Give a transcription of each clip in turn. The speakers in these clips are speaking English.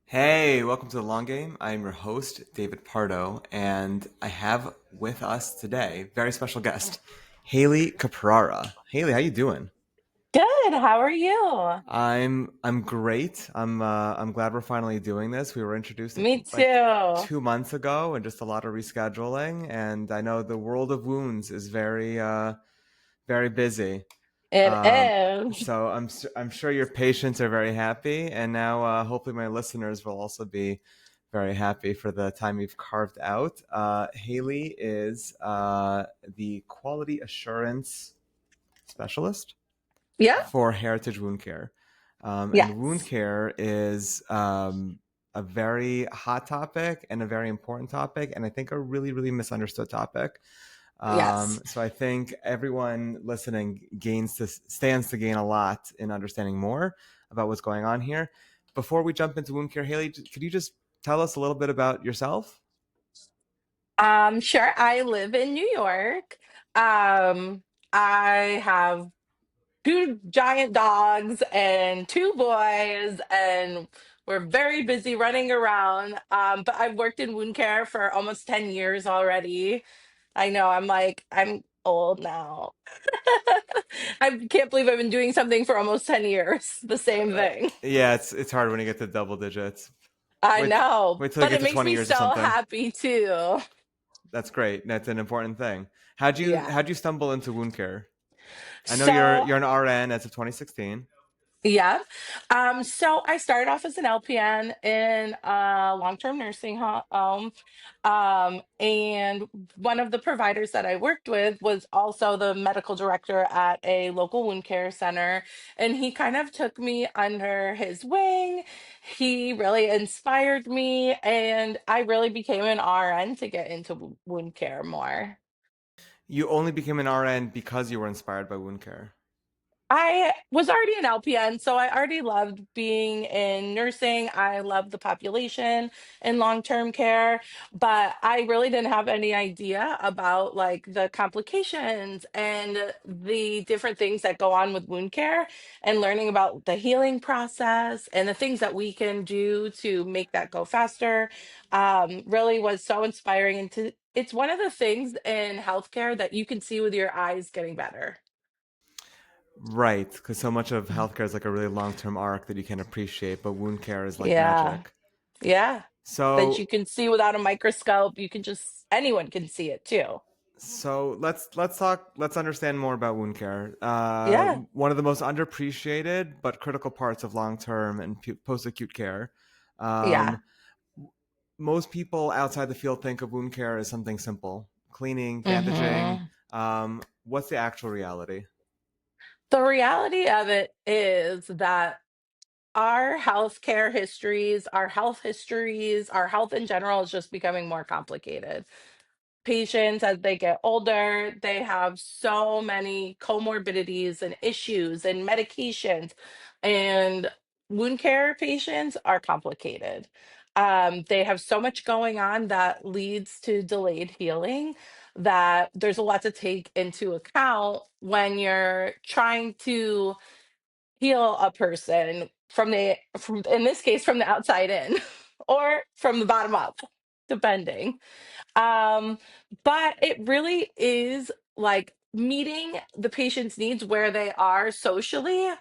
Hey, welcome to the Long Game. I'm your host, David Pardo, and I have with us today very special guest, Hailey Caprara. Hailey, how you doing? Good. How are you? I'm great. I'm glad we're finally doing this. We were introduced, I Me think, like too. 2 months ago, and just a lot of rescheduling. And I know the world of wounds is very busy. It Um, is. so I'm sure your patients are very happy, and now hopefully my listeners will also be very happy for the time you've carved out. Haley is the quality assurance specialist Yeah. for Heritage Wound Care, and wound Yes. care is a very hot topic and a very important topic, and I think a really misunderstood topic. Yes. So I think everyone listening stands to gain a lot in understanding more about what's going on here. Before we jump into wound care, Haley, could you just tell us a little bit about yourself? Sure. I live in New York. I have two giant dogs and two boys, and we're very busy running around. But I've worked in wound care for almost 10 years already. I know, I'm old now. I can't believe I've been doing something for almost 10 years, the same thing. Yeah, it's hard when you get to double digits. I Wait know, wait till you but get it to makes 20 me years or so something. happy too. That's great. That's an important thing. How'd you Yeah. stumble into wound care? I know you're So you're an RN as of 2016. Yeah. So I started off as an LPN in a long-term nursing home. And one of the providers that I worked with was also the medical director at a local wound care center. And he kind of took me under his wing. He really inspired me, and I really became an RN to get into wound care more. You only became an RN because you were inspired by wound care. I was already an LPN, so I already loved being in nursing. I loved the population in long-term care, but I really didn't have any idea about like the complications and the different things that go on with wound care, and learning about the healing process and the things that we can do to make that go faster. Really was so inspiring. And it's one of the things in healthcare that you can see with your eyes getting better. Right, because so much of healthcare is like a really long-term arc that you can appreciate, but wound care is like Yeah. magic. Yeah. That you So, can see without a microscope. You can just, anyone can see it too. let's understand more about wound care. Yeah. One of the most underappreciated but critical parts of long-term and post-acute care. Yeah. Um, Most people outside the field think of wound care as something simple, cleaning, bandaging. hmm What's the actual reality? The reality of it is that our healthcare histories, our health in general is just becoming more complicated. Patients, as they get older, they have so many comorbidities and issues and medications, and wound care patients are complicated. They have so much going on that leads to delayed healing, that there's a lot to take into account when you're trying to heal a person from, in this case, from the outside in or from the bottom up, depending. um, but it really is like meeting the patient's needs where they are socially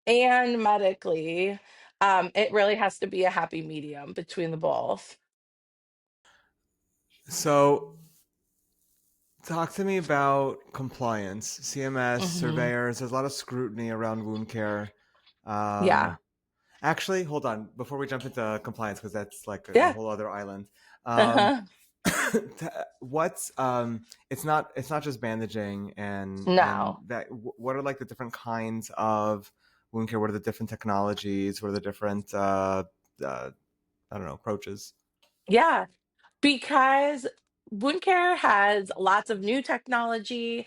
and medically. It really has to be a happy medium between the both. So, talk to me about compliance, CMS, hmm surveyors. There's a lot of scrutiny around wound care. Yeah. Um, Actually, hold on. Before we jump into compliance, because that's like a Yeah. whole other island. Um, Uh-huh. what's it's not just bandaging and No. that. What are like the different kinds of wound care? What are the different technologies? What are the different I don't know, approaches? Yeah. Because wound care has lots of new technology.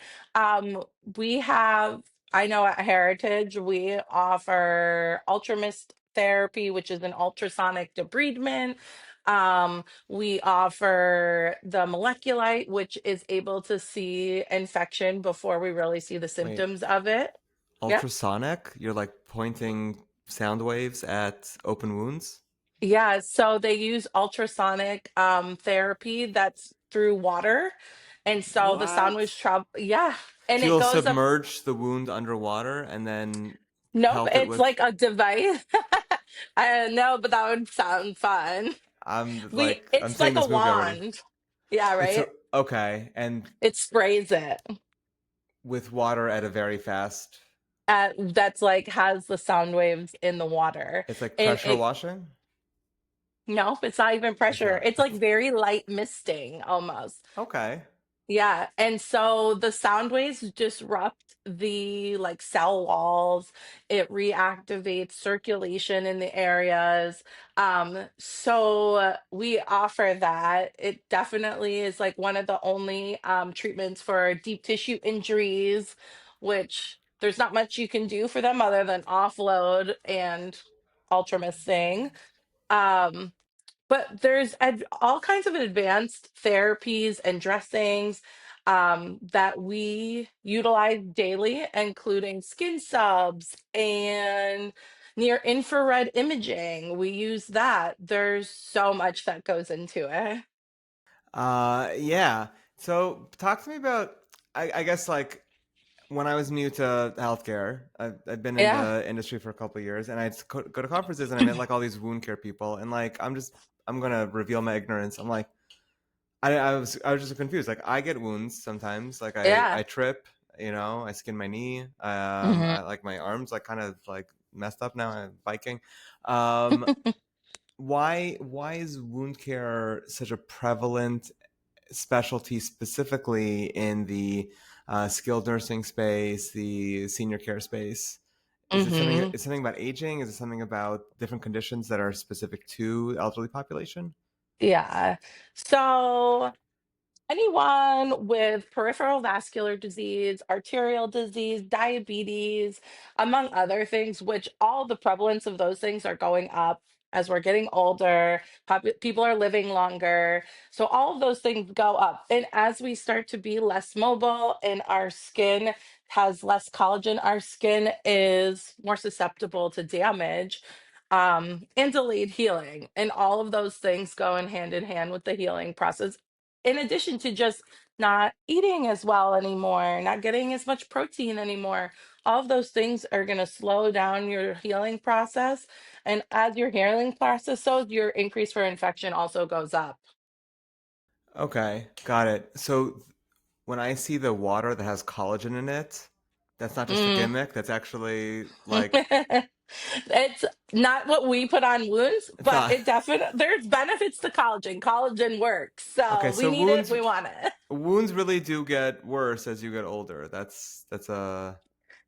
We have, I know at Heritage, we offer ultramist therapy, which is an ultrasonic debridement. We offer the moleculite, which is able to see infection before we really see the Wait, symptoms of it. Yeah. ultrasonic? You're like pointing sound waves at open wounds? Yeah, so they use ultrasonic therapy that's through water. And so the sound waves What? travel, yeah, and So it you'll goes up. submerge the wound underwater and then Nope, pelt it it's with. like a device. I don't know, but that would sound fun. I'm It's saying like a this movie already. wand. Yeah, It's right? okay, and It sprays it. with water at a very fast. That's like has the sound waves in the water. It's like And pressure it washing. nope, it's not even It's pressure. not. It's like very light misting almost. Okay. Yeah, and so the sound waves disrupt the like cell walls. It reactivates circulation in the areas. So we offer that. It definitely is like one of the only treatments for deep tissue injuries, which there's not much you can do for them other than offload and ultramasting. Um, but there's all kinds of advanced therapies and dressings that we utilize daily, including skin subs and near infrared imaging. We use that. There's so much that goes into it. Yeah. So talk to me about. I guess like when I was new to healthcare, I've been in Yeah. the industry for a couple of years, and I'd go to conferences, and I met like all these wound care people, and like I'm gonna reveal my ignorance. I'm like I was just confused. Like I get wounds sometimes. Like I Yeah. trip, I skin my knee. Hmm. I like my arms like kind of like messed up now. I'm biking. Um, why is wound care such a prevalent specialty, specifically in the skilled nursing space, the senior care space? Is it something? Hmm. Is something about aging? Is it something about different conditions that are specific to the elderly population? Yeah. So anyone with peripheral vascular disease, arterial disease, diabetes, among other things, which all the prevalence of those things are going up as we're getting older, people are living longer. So all of those things go up. And as we start to be less mobile and our skin has less collagen, our skin is more susceptible to damage. And delayed healing. And all of those things go in hand with the healing process in addition to just not eating as well anymore, not getting as much protein anymore, all of those things are going to slow down your healing process. And as your healing process, so your increase for infection also goes up. Okay, got it. So when I see the water that has collagen in it, that's not just a Mm. gimmick. That's actually like It's not what we put on wounds, it's but not. it definitely there's benefits to collagen. Collagen works. Okay, So we so need it, wounds we want it. wounds really do get worse as you get older. That's the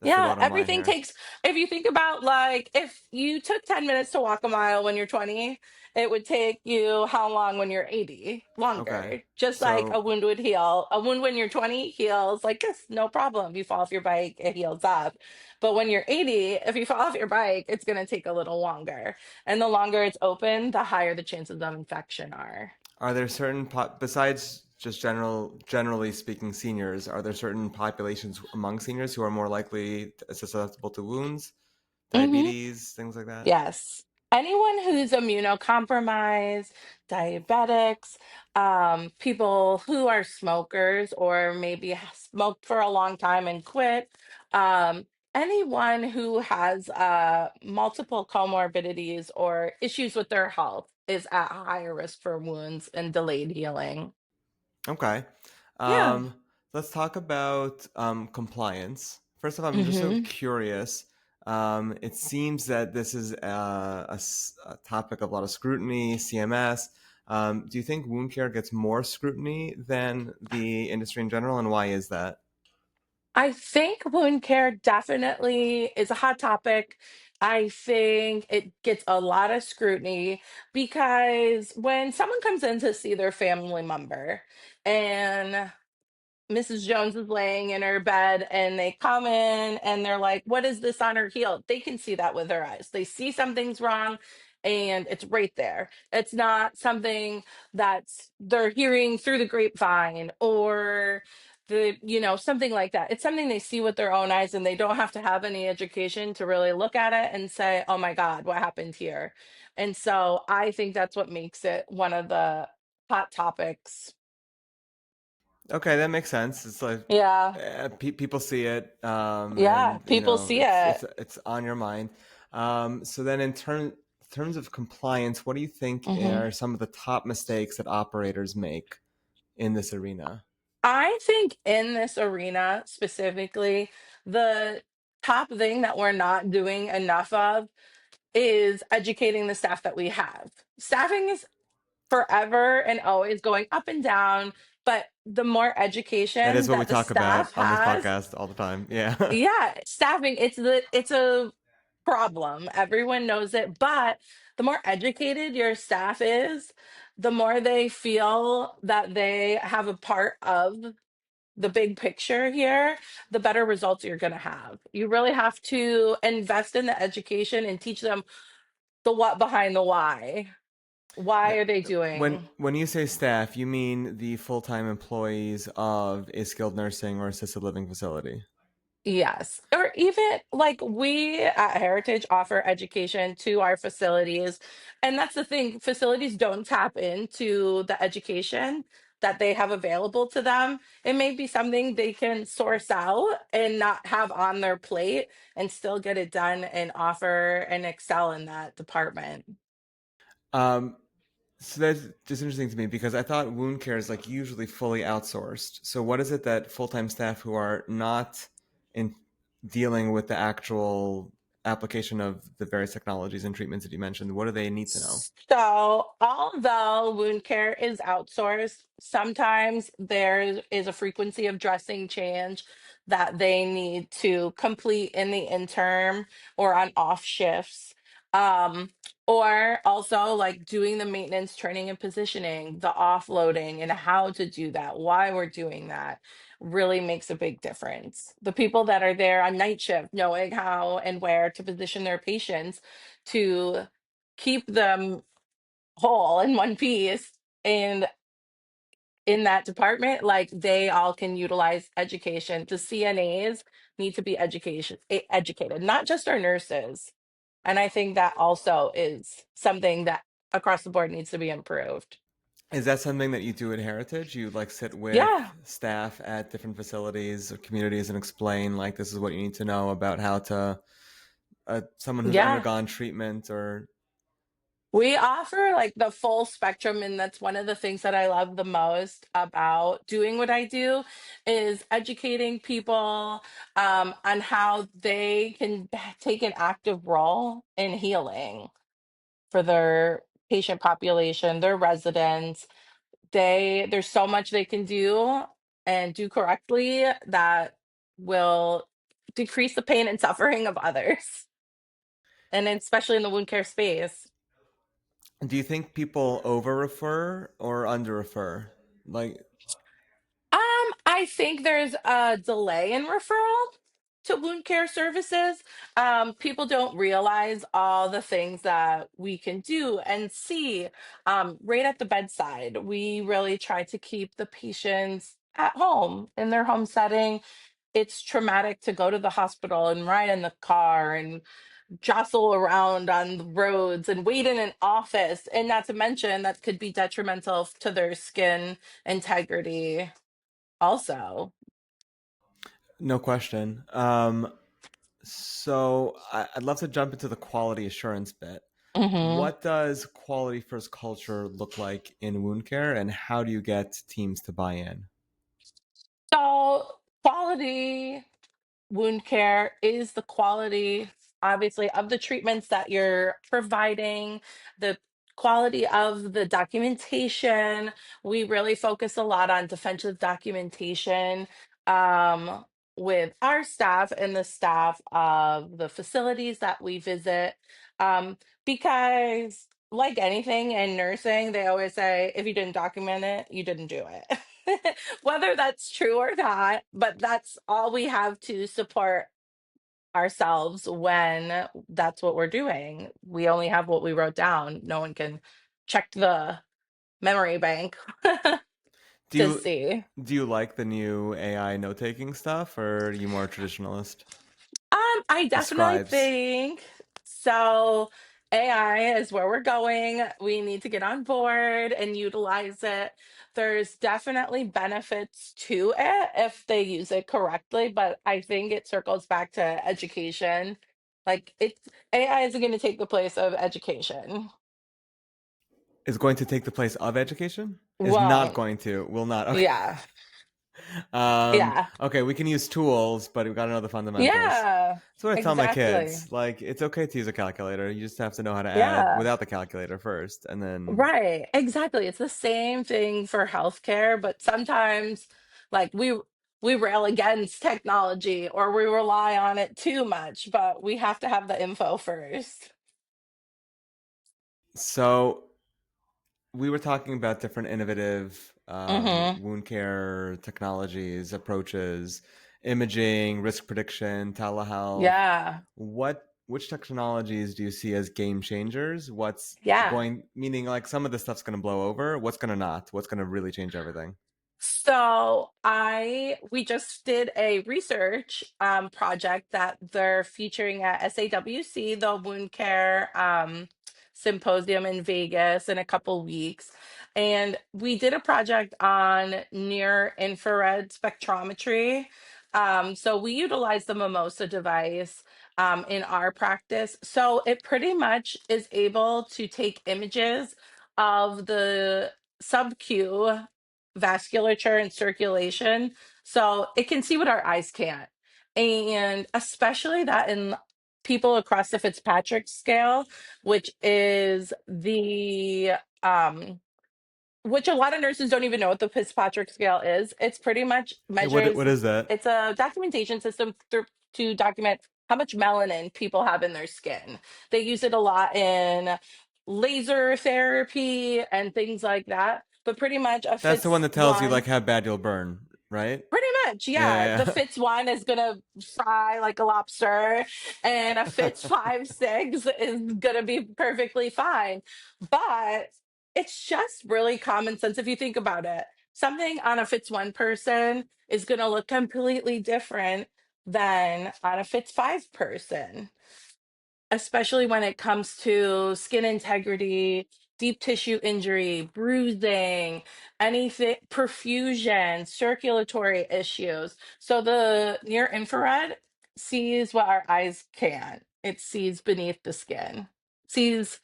Yeah, bottom line everything here. takes, if you think about like, if you took 10 minutes to walk a mile when you're 20, it would take you how long when you're 80? Okay, Longer. Just like a so wound would heal. A wound when you're 20 heals like this, no problem. You fall off your bike, it heals up. But when you're 80, if you fall off your bike, it's going to take a little longer. And the longer it's open, the higher the chances of infection are. are there certain besides just generally speaking seniors, are there certain populations among seniors who are more likely susceptible to wounds, Hmm. diabetes, things like that? Yes. Anyone who's immunocompromised, diabetics, people who are smokers or maybe smoked for a long time and quit, um, anyone who has multiple comorbidities or issues with their health is at higher risk for wounds and delayed healing. Okay. Yeah. Um, let's talk about compliance. First of all, I'm just so Hmm. curious. It seems that this is a topic of a lot of scrutiny, CMS. Do you think wound care gets more scrutiny than the industry in general, and why is that? I think wound care definitely is a hot topic. I think it gets a lot of scrutiny because when someone comes in to see their family member and Mrs. Jones is laying in her bed and they come in and they're like, "What is this on her heel?" They can see that with their eyes. They see something's wrong and it's right there. It's not something that's they're hearing through the grapevine or something like that. It's something they see with their own eyes and they don't have to have any education to really look at it and say, "Oh my God, what happened here?" And so I think that's what makes it one of the hot topics. Okay, that makes sense. It's like Yeah. people see it, Yeah. and you People know see it. it's on your mind. So then, in terms of compliance, what do you think hmm are some of the top mistakes that operators make in this arena? I think in this arena specifically, the top thing that we're not doing enough of is educating the staff that we have. Staffing is forever and always going up and down, but the more That is education what we that the talk about staff on this has, podcast all the time. Yeah. yeah, staffing, it's a problem. Everyone knows it, but the more educated your staff is, the more they feel that they have a part of the big picture here, the better results you're going to have. You really have to invest in the education and teach them the what behind the why. Why Now, are they when doing? when you say staff, you mean the full-time employees of a skilled nursing or assisted living facility. Yes. Or even like we at Heritage offer education to our facilities. And that's the thing, facilities don't tap into the education that they have available to them. It may be something they can source out and not have on their plate and still get it done and offer and excel in that department. Um, so that's just interesting to me because I thought wound care is like usually fully outsourced. So what is it that full-time staff who are not in dealing with the actual application of the various technologies and treatments that you mentioned, what do they need to know? So, although wound care is outsourced, sometimes there is a frequency of dressing change that they need to complete in the interim or on off shifts. Um, or also like doing the maintenance, training, and positioning, the offloading, and how to do that, why we're doing that really makes a big difference. The people that are there on night shift, knowing how and where to position their patients to keep them whole in one piece and in that department, like they all can utilize education. The CNAs need to be educated, not just our nurses. And I think that also is something that across the board needs to be improved. Is that something that you do at Heritage? You like sit Yeah, with staff at different facilities or communities and explain like this is what you need to know about how to someone who's yeah. undergone treatment or We offer like the full spectrum, and that's one of the things that I love the most about doing what I do is educating people on how they can take an active role in healing for their patient population, their residents. There's so much they can do and do correctly that will decrease the pain and suffering of others, and especially in the wound care space. do you think people over refer or under refer? Like, I think there's a delay in referral to wound care services. People don't realize all the things that we can do and see right at the bedside. We really try to keep the patients at home in their home setting. It's traumatic to go to the hospital and ride in the car and jostle around on the roads and wait in an office. And not to mention, that could be detrimental to their skin integrity also. no question. I'd love to jump into the quality assurance bit. hmm What does quality first culture look like in wound care, and how do you get teams to buy in? So, quality wound care is the quality, obviously, of the treatments that you're providing, the quality of the documentation. We really focus a lot on defensive documentation um, with our staff and the staff of the facilities that we visit. Um, because, like anything in nursing, they always say if you didn't document it, you didn't do it. Whether that's true or not, but that's all we have to support ourselves when that's what we're doing. We only have what we wrote down. No one can check the memory bank Do to you see. do you like the new AI note taking stuff, or are you more traditionalist? I The definitely scribes. think so. AI is where we're going. We need to get on board and utilize it. There's definitely benefits to it if they use it correctly, but I think it circles back to education. Like it's AI isn't going to take the place of education. Is going to take the place of education? Is not Won't. going to. Will not. Okay. Yeah. Yeah. Okay, we can use tools, but we've got to know the fundamentals. Yeah. That's what I tell my Exactly. kids. Like, it's okay to use a calculator. You just have to know how to add Yeah. without the calculator first, and then. Right, exactly. It's the same thing for healthcare, but sometimes like we rail against technology or we rely on it too much, but we have to have the info first. So we were talking about different innovative Mhm. wound care technologies, approaches, imaging, risk prediction, telehealth. Yeah. Which technologies do you see as game changers? What's Yeah. going meaning like some of the stuff's going to blow over? What's going to not? What's going to really change everything? So we just did a research project that they're featuring at SAWC, the wound care symposium in Vegas in a couple weeks. And we did a project on near infrared spectrometry. So we utilize the Mimosa device in our practice. So it pretty much is able to take images of the sub-Q vasculature and circulation. So it can see what our eyes can't. And especially that in people across the Fitzpatrick scale, which is the which a lot of nurses don't even know what the Fitzpatrick scale is. It's pretty much Yeah, what measures, is that? it's a documentation system to document how much melanin people have in their skin. They use it a lot in laser therapy and things like that. But pretty much a That's the one Fitz that tells you one, like how bad you'll burn, right? pretty much, yeah. Yeah, The yeah, Fitz one is gonna fry like a lobster, and a Fitz yeah. 5-6 is gonna be perfectly fine. But it's just really common sense if you think about it. Something on a Fitz one person is gonna look completely different than on a Fitz 5 person, especially when it comes to skin integrity, deep tissue injury, bruising, anything, perfusion, circulatory issues. So the near infrared sees what our eyes can't. It sees beneath the skin. Sees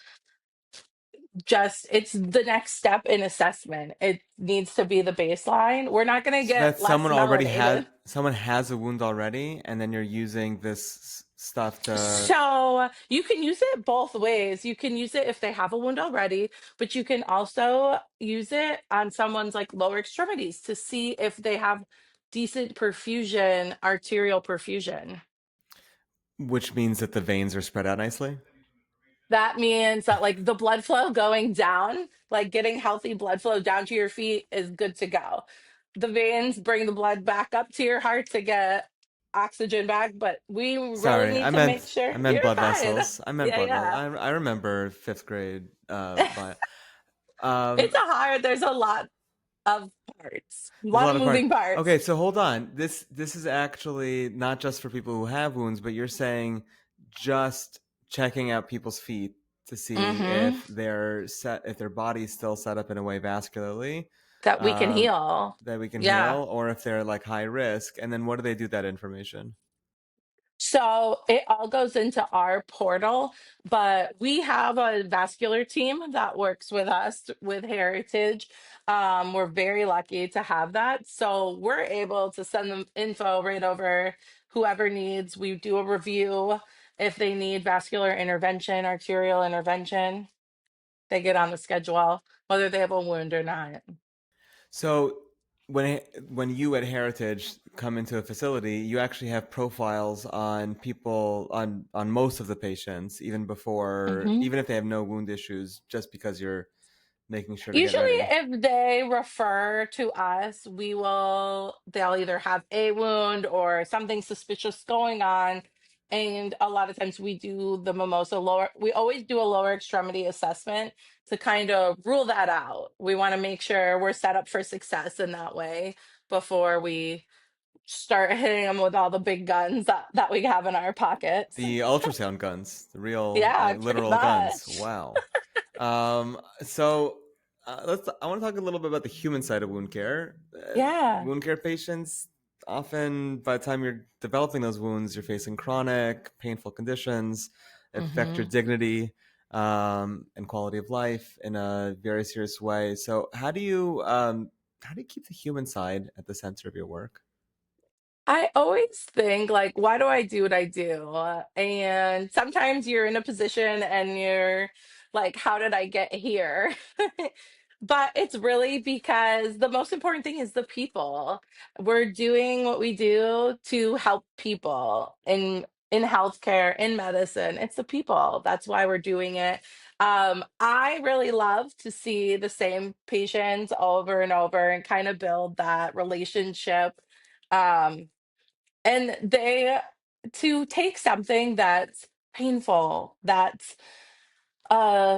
just it's the next step in assessment. It needs to be the baseline. We're not going to So get that less melanated. someone has a wound already, and then you're using this stuff to. So you can use it both ways. You can use it if they have a wound already, but you can also use it on someone's like lower extremities to see if they have decent perfusion, arterial perfusion. Which means that the veins are spread out nicely. That means that like the blood flow going down, like getting healthy blood flow down to your feet is good to go. The veins bring the blood back up to your heart to get oxygen back, but we really Sorry, need to make I sure meant you're blood fine. vessels. I meant Yeah, blood vessels. yeah. I remember fifth grade. But It's um, a hard, there's a lot of parts, a there's a lot lot of of parts. moving parts. Okay, so hold on. This is actually not just for people who have wounds, but you're saying just checking out people's feet to see Hmm. if their body's still set up in a way vascularly That we can um, heal. that we can Yeah. heal, or if they're like high risk. And then what do they do with that information? So it all goes into our portal, but we have a vascular team that works with us with Heritage. We're very lucky to have that. So we're able to send them info right over whoever needs. We do a review. If they need vascular intervention, arterial intervention, they get on the schedule, whether they have a wound or not. So when you at Heritage come into a facility, you actually have profiles on people on most of the patients, Mhm. even if they have no wound issues, just because you're making sure to get Usually, ready. if they refer to us, they'll either have a wound or something suspicious going on. And a lot of times we do the mimosa lower, we always do a lower extremity assessment to kind of rule that out. We want to make sure we're set up for success in that way before we start hitting them with all the big guns that we have in our pockets. The ultrasound guns, the real, Yeah, like pretty literal guns. much. Wow. So let's. I want to talk a little bit about the human side of wound care. Yeah. Wound care patients often, by the time you're developing those wounds, you're facing chronic, painful conditions that affect your Hmm. dignity and quality of life in a very serious way. So, how do you keep the human side at the center of your work? I always think like, why do I do what I do? And sometimes you're in a position and you're like, how did I get here? But it's really because the most important thing is the people. We're doing what we do to help people in healthcare, in medicine. It's the people. That's why we're doing it. I really love to see the same patients over and over and kind of build that relationship. Um, and they to take something that's painful, that's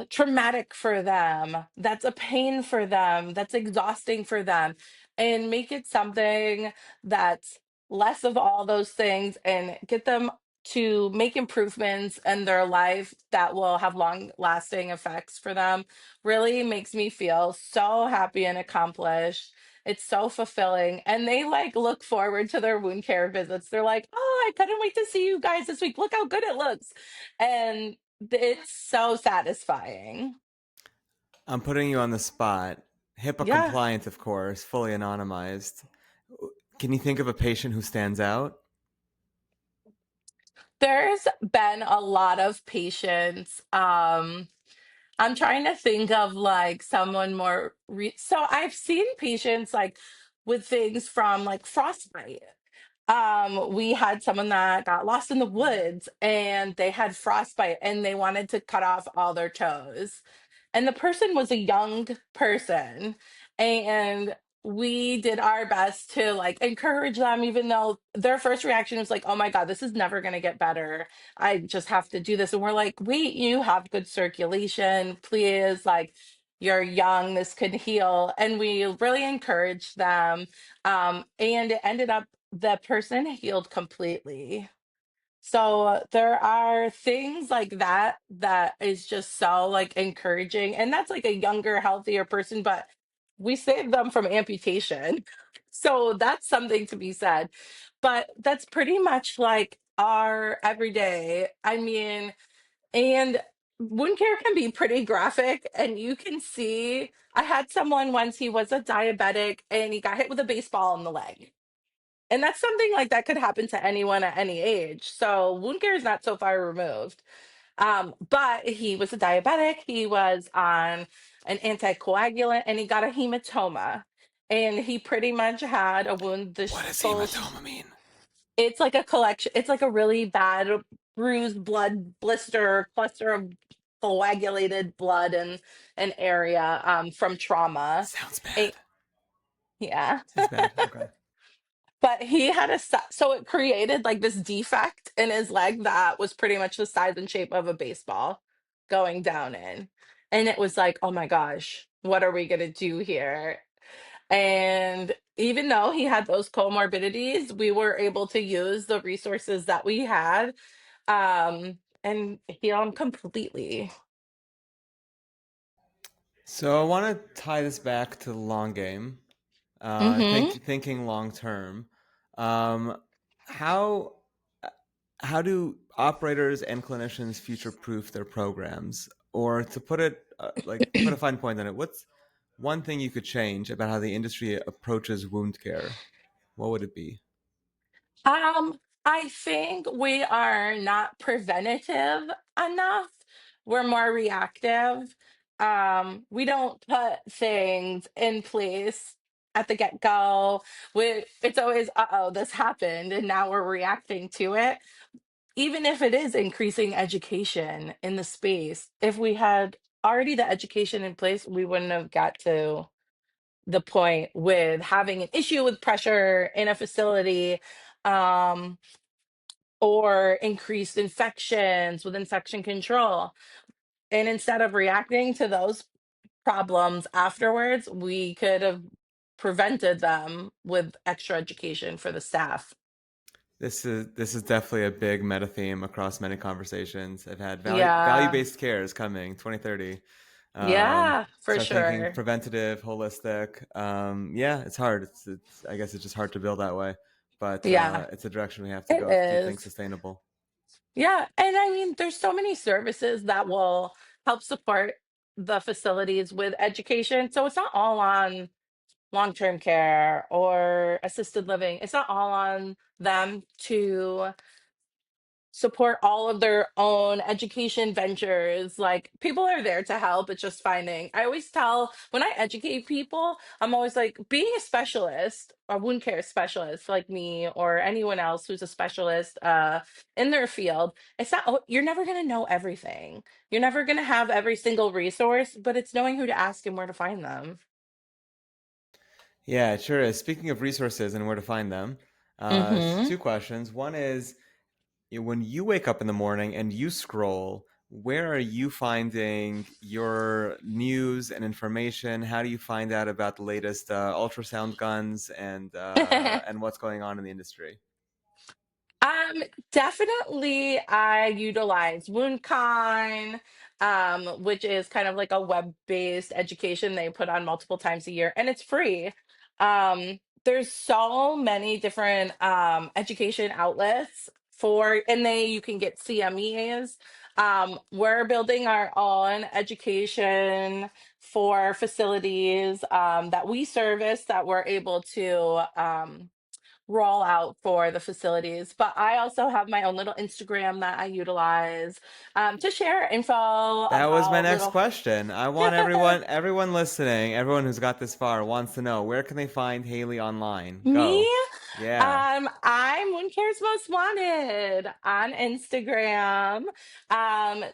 traumatic for them, that's a pain for them, that's exhausting for them, and make it something that's less of all those things and get them to make improvements in their life that will have long lasting effects for them really makes me feel so happy and accomplished. It's so fulfilling. And they like look forward to their wound care visits. They're like, oh, I couldn't wait to see you guys this week. Look how good it looks. And it's so satisfying. I'm putting you on the spot. HIPAA Yeah. compliant, of course, fully anonymized. Can you think of a patient who stands out? There's been a lot of patients. I'm trying to think of like someone more so I've seen patients like with things from like frostbite. We had someone that got lost in the woods and they had frostbite and they wanted to cut off all their toes. And the person was a young person, and we did our best to like encourage them, even though their first reaction was like, oh my god, this is never going to get better, I just have to do this. And we're like, wait, you have good circulation, please, like, you're young, this could heal. And we really encouraged them. And it ended up the person healed completely. So there are things like that that is just so like encouraging. And that's like a younger, healthier person, but we saved them from amputation. So that's something to be said. But that's pretty much like our everyday. I mean, and wound care can be pretty graphic, and you can see. I had someone once, he was a diabetic and he got hit with a baseball in the leg. And that's something like that could happen to anyone at any age. So wound care is not so far removed. But he was a diabetic. He was on an anticoagulant and he got a hematoma. And he pretty much had a wound What does full. hematoma mean? It's like a collection. It's like a really bad bruised blood blister, cluster of coagulated blood in an area from trauma. Sounds bad. A- yeah. Sounds bad. Okay. But he had so it created like this defect in his leg that was pretty much the size and shape of a baseball going down in. And it was like, oh my gosh, what are we gonna do here? And even though he had those comorbidities, we were able to use the resources that we had and heal him completely. So I want to tie this back to the long game. Hmm. Thinking long term. Um, how how do operators and clinicians future proof their programs? Or to put it like put a fine point on it, what's one thing you could change about how the industry approaches wound care? What would it be? I think we are not preventative enough. We're more reactive. We don't put things in place at the get-go. It's always, uh-oh, this happened, and now we're reacting to it. Even if it is increasing education in the space, if we had already the education in place, we wouldn't have got to the point with having an issue with pressure in a facility. Um, or increased infections with infection control. And instead of reacting to those problems afterwards, we could have prevented them with extra education for the staff. This is definitely a big meta theme across many conversations. I've had value Yeah. based care is coming 2030. Yeah, for Start thinking sure. preventative, holistic. Yeah, it's hard. It's I guess it's just hard to build that way, but Yeah, it's a direction we have to it go to keep things is. sustainable. Yeah, and I mean, there's so many services that will help support the facilities with education. So it's not all on long-term care or assisted living. It's not all on them to support all of their own education ventures. Like, people are there to help. It's just finding. I always tell when I educate people, I'm always like, being a specialist, a wound care specialist like me or anyone else who's a specialist in their field, it's not, oh, you're never going to know everything. You're never going to have every single resource, but it's knowing who to ask and where to find them. Yeah, it sure is. Speaking of resources and where to find them, Mm-hmm. two questions. One is, when you wake up in the morning and you scroll, where are you finding your news and information? How do you find out about the latest ultrasound guns and what's going on in the industry? Um, Definitely I utilize WoundCon, which is kind of like a web-based education they put on multiple times a year, and it's free. There's so many different education outlets for, and they you can get CMEs. We're building our own education for facilities that we service that we're able to roll out for the facilities. But I also have my own little Instagram that I utilize to share info That was my about next little. question. I want everyone listening, everyone who's got this far wants to know, where can they find Haley online? Me, Go. Yeah. I'm One Cares Most Wanted on Instagram.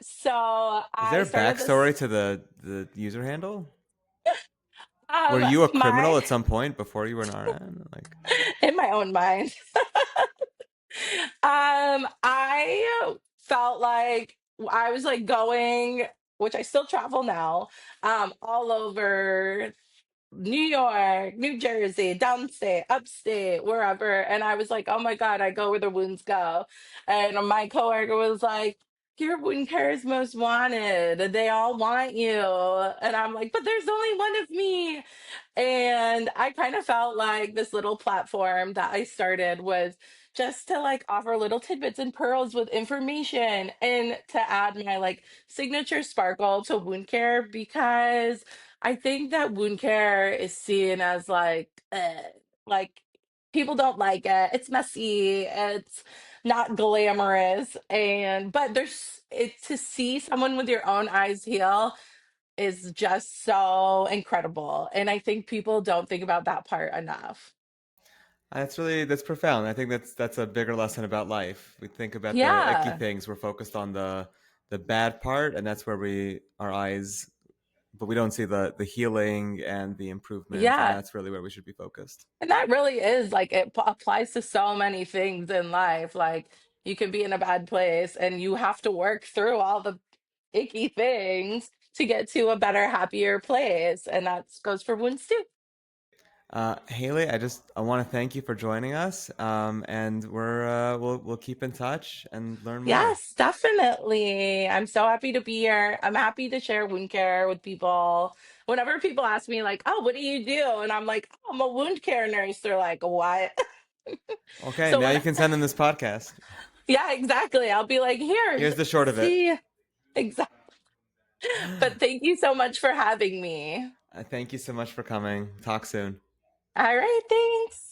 So Is there I a started this. backstory to the user handle? Were Um, you a criminal my at some point before you were an RN? Like, in my own mind. I felt like I was like going, which I still travel now, all over New York, New Jersey, downstate, upstate, wherever. And I was like, oh my God, I go where the wounds go. And my coworker was like, your wound care is most wanted. They all want you. And I'm like, but there's only one of me. And I kind of felt like this little platform that I started was just to like offer little tidbits and pearls with information and to add my like signature sparkle to wound care, because I think that wound care is seen as like people don't like it. It's messy. It's not glamorous. And but there's it to see someone with your own eyes heal is just so incredible. And I think people don't think about that part enough. that's profound. I think that's a bigger lesson about life. We think about the icky Yeah. things. We're focused on the bad part, and that's where we our eyes, but we don't see the healing and the improvement, and Yeah. that's really where we should be focused. And that really is like it applies to so many things in life. Like, you can be in a bad place and you have to work through all the icky things to get to a better, happier place. And that goes for wounds too. Haley, I want to thank you for joining us, and we'll keep in touch and learn more. Yes, definitely. I'm so happy to be here. I'm happy to share wound care with people. Whenever people ask me, like, oh, what do you do? And I'm like, oh, I'm a wound care nurse. They're like, what? Okay, So now when, you can send them this podcast. yeah, exactly. I'll be like, here, Here's the short of it. see. Exactly. But thank you so much for having me. Thank you so much for coming. Talk soon. All right, thanks.